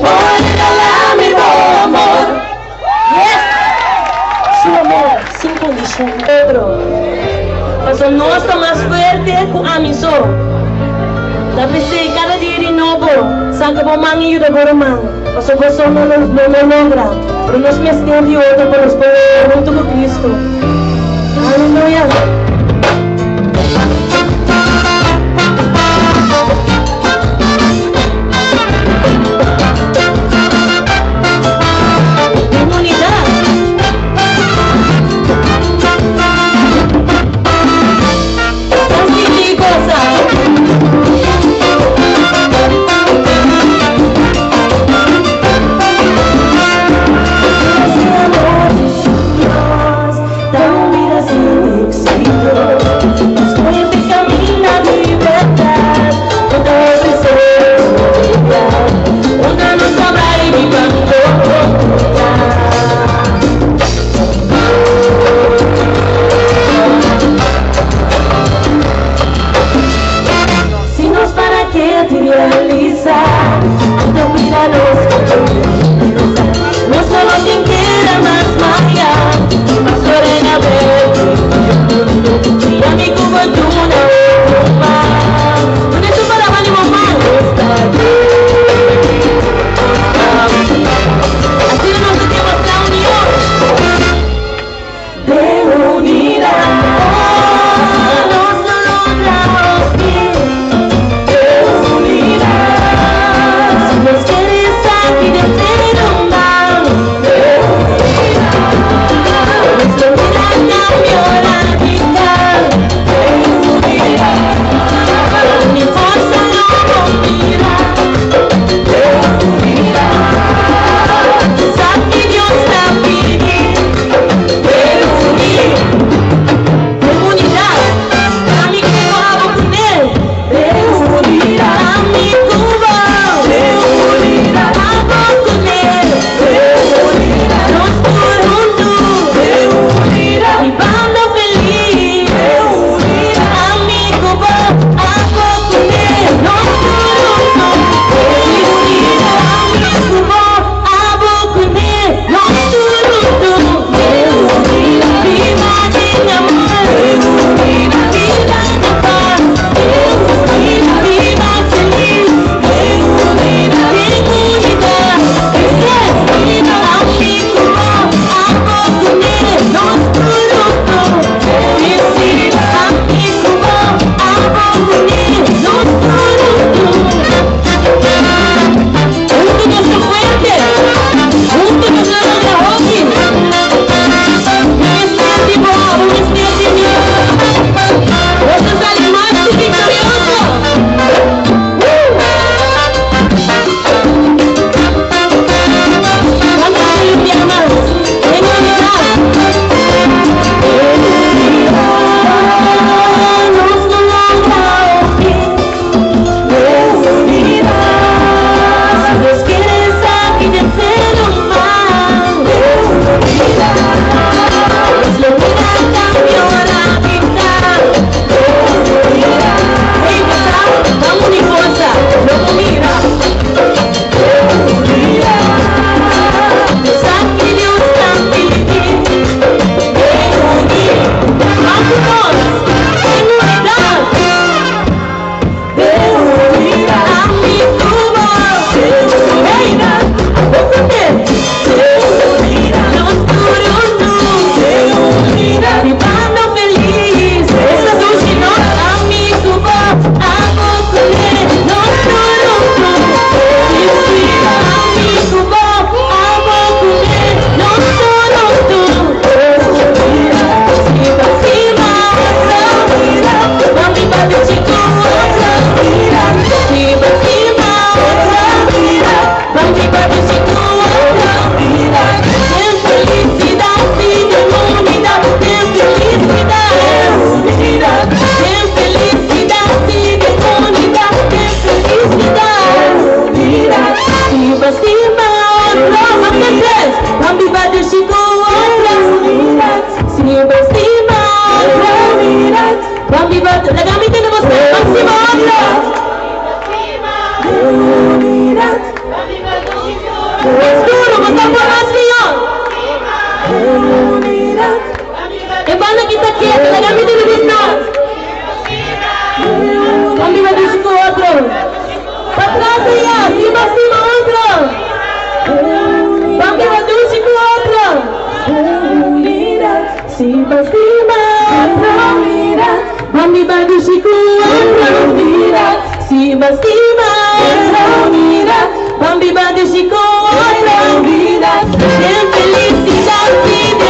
amor regala mi amor. Yes! Su amor, sin condición. Pedro, mas o nosso mais fuerte com a missão. Tapi cada dia de novo, saca bom mangi da boromang. Mas o gosto não logra. Pero nós me estamos de outra para os poder junto com Cristo. Aleluia. Escuro, basta formación. E banda kita quieta, la kami dilibisnas. Kami madusiko otro. Patrasa ya, sima otro. Kami madusiko otro. Sima otro. Kami madusiko otro. Sima otro. Kami madusiko otro. En felicidad, sí, de